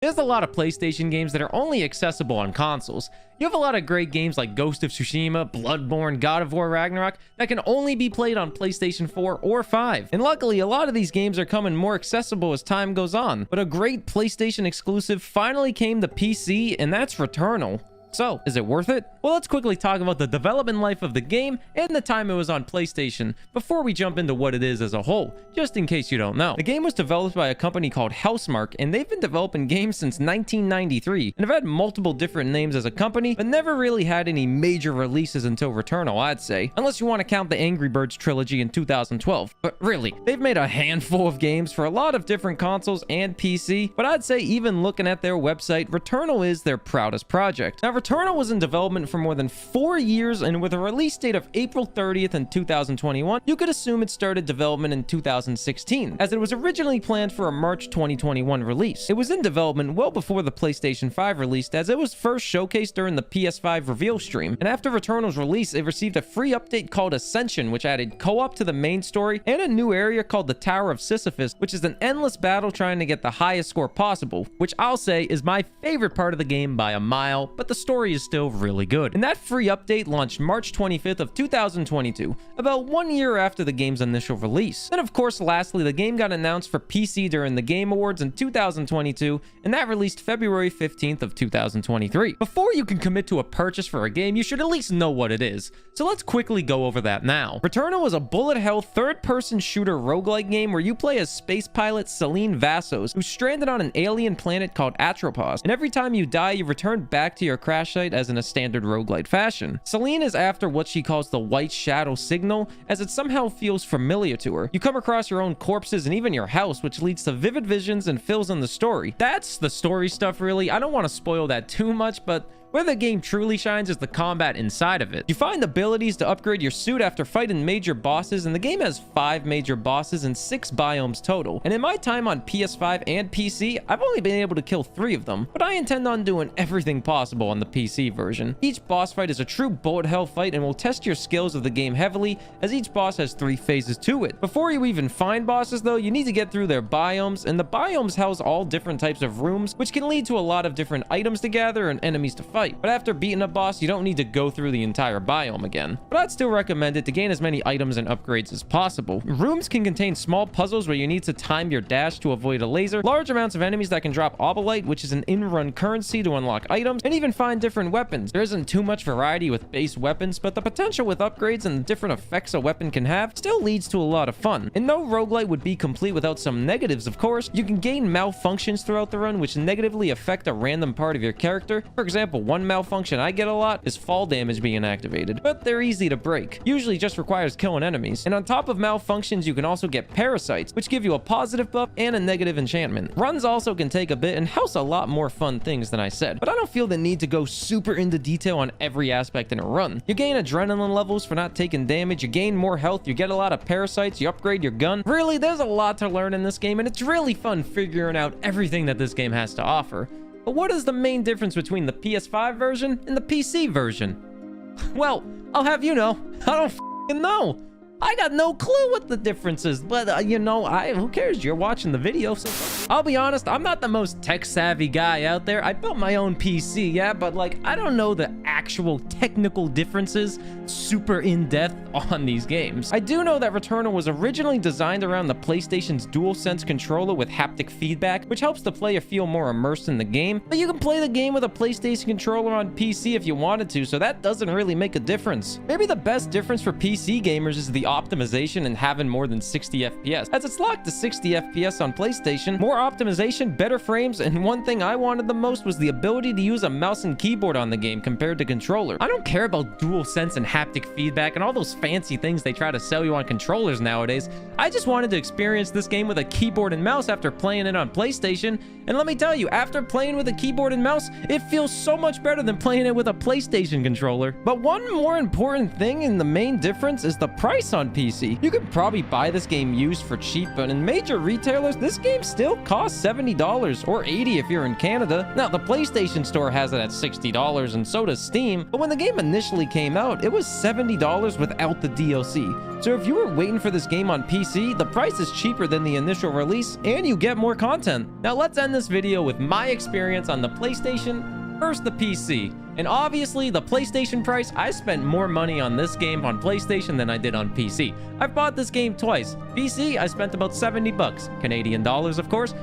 There's a lot of PlayStation games that are only accessible on consoles. You have a lot of great games like Ghost of Tsushima, Bloodborne, God of War Ragnarok that can only be played on PlayStation 4 or 5. And luckily, a lot of these games are coming more accessible as time goes on. But a great PlayStation exclusive finally came to PC, and that's Returnal. So, is it worth it? Well, let's quickly talk about the development life of the game and the time it was on PlayStation before we jump into what it is as a whole, just in case you don't know. The game was developed by a company called Housemarque, and they've been developing games since 1993 and have had multiple different names as a company, but never really had any major releases until Returnal, I'd say, unless you want to count the Angry Birds trilogy in 2012. But really, they've made a handful of games for a lot of different consoles and PC, but I'd say even looking at their website, Returnal is their proudest project. Now, Returnal was in development for more than 4 years, and with a release date of April 30th in 2021, you could assume it started development in 2016, as it was originally planned for a March 2021 release. It was in development well before the PlayStation 5 released, as it was first showcased during the PS5 reveal stream, and after Returnal's release, it received a free update called Ascension, which added co-op to the main story, and a new area called the Tower of Sisyphus, which is an endless battle trying to get the highest score possible, which I'll say is my favorite part of the game by a mile, but the story is still really good. And that free update launched March 25th of 2022, about 1 year after the game's initial release. Then of course, lastly, the game got announced for PC during the Game Awards in 2022, and that released February 15th of 2023. Before you can commit to a purchase for a game, you should at least know what it is. So let's quickly go over that now. Returnal is a bullet hell third-person shooter roguelike game where you play as space pilot Celine Vassos, who's stranded on an alien planet called Atropos, and every time you die, you return back to your crash site as in a standard roguelite fashion. Celine is after what she calls the White Shadow Signal, as it somehow feels familiar to her. You come across your own corpses and even your house, which leads to vivid visions and fills in the story. That's the story stuff, really. I don't want to spoil that too much, but where the game truly shines is the combat inside of it. You find abilities to upgrade your suit after fighting major bosses, and the game has 5 major bosses and 6 biomes total. And in my time on PS5 and PC, I've only been able to kill 3 of them, but I intend on doing everything possible on the PC version. Each boss fight is a true bullet hell fight and will test your skills of the game heavily, as each boss has 3 phases to it. Before you even find bosses though, you need to get through their biomes, and the biomes house all different types of rooms, which can lead to a lot of different items to gather and enemies to fight. But after beating a boss, you don't need to go through the entire biome again. But I'd still recommend it to gain as many items and upgrades as possible. Rooms can contain small puzzles where you need to time your dash to avoid a laser, large amounts of enemies that can drop obolite, which is an in-run currency to unlock items, and even find different weapons. There isn't too much variety with base weapons, but the potential with upgrades and the different effects a weapon can have still leads to a lot of fun. And no roguelite would be complete without some negatives, of course. You can gain malfunctions throughout the run, which negatively affect a random part of your character. For example, one malfunction I get a lot is fall damage being activated, but they're easy to break. Usually just requires killing enemies. And on top of malfunctions, you can also get parasites, which give you a positive buff and a negative enchantment. Runs also can take a bit and house a lot more fun things than I said, but I don't feel the need to go super into detail on every aspect in a run. You gain adrenaline levels for not taking damage, you gain more health, you get a lot of parasites, you upgrade your gun. Really, there's a lot to learn in this game, and it's really fun figuring out everything that this game has to offer. But what is the main difference between the PS5 version and the PC version? Well, I'll have you know, I don't f***ing know. I got no clue what the difference is, but you know, who cares? You're watching the video, so I'll be honest, I'm not the most tech-savvy guy out there. I built my own PC, yeah, but like, I don't know the actual technical differences super in-depth on these games. I do know that Returnal was originally designed around the PlayStation's DualSense controller with haptic feedback, which helps the player feel more immersed in the game, but you can play the game with a PlayStation controller on PC if you wanted to, so that doesn't really make a difference. Maybe the best difference for PC gamers is the optimization and having more than 60 FPS, as it's locked to 60 FPS on PlayStation. More optimization, better frames, and one thing I wanted the most was the ability to use a mouse and keyboard on the game compared to controller. I don't care about DualSense and haptic feedback and all those fancy things they try to sell you on controllers nowadays. I just wanted to experience this game with a keyboard and mouse after playing it on PlayStation, and let me tell you, after playing with a keyboard and mouse, it feels so much better than playing it with a PlayStation controller. But one more important thing, and the main difference, is the price on PC. You could probably buy this game used for cheap, but in major retailers, this game still costs $70 or $80 if you're in Canada. Now, the PlayStation Store has it at $60, and so does Steam, but when the game initially came out, it was $70 without the DLC. So if you were waiting for this game on PC, the price is cheaper than the initial release, and you get more content. Now let's end this video with my experience on the PlayStation versus the PC. And obviously, the PlayStation price, I spent more money on this game on PlayStation than I did on PC. I've bought this game twice. PC, I spent about 70 bucks, Canadian dollars, of course.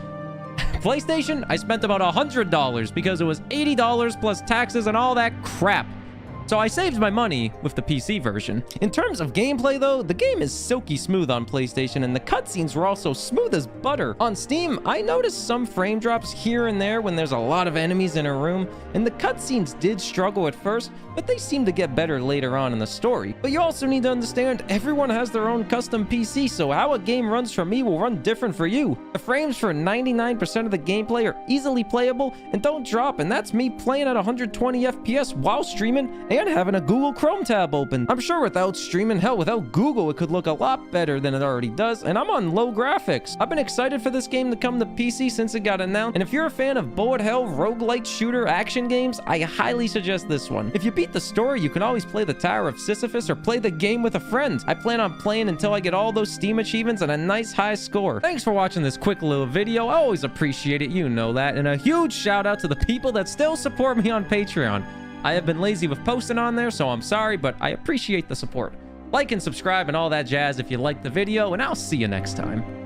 PlayStation, I spent about $100 because it was $80 plus taxes and all that crap. So I saved my money with the PC version. In terms of gameplay though, the game is silky smooth on PlayStation, and the cutscenes were also smooth as butter. On Steam, I noticed some frame drops here and there when there's a lot of enemies in a room, and the cutscenes did struggle at first, but they seem to get better later on in the story. But you also need to understand, everyone has their own custom PC, so how a game runs for me will run different for you. The frames for 99% of the gameplay are easily playable and don't drop, and that's me playing at 120 FPS while streaming and having a Google Chrome tab open. I'm sure without streaming, hell, without Google, it could look a lot better than it already does, and I'm on low graphics. I've been excited for this game to come to PC since it got announced, and if you're a fan of bullet hell, roguelite shooter action games, I highly suggest this one. If you beat the story, you can always play the Tower of Sisyphus or play the game with a friend. I plan on playing until I get all those Steam achievements and a nice high score. Thanks for watching this quick little video. I always appreciate it, you know that, and a huge shout out to the people that still support me on Patreon. I have been lazy with posting on there, so I'm sorry, but I appreciate the support. Like and subscribe and all that jazz if you liked the video, and I'll see you next time.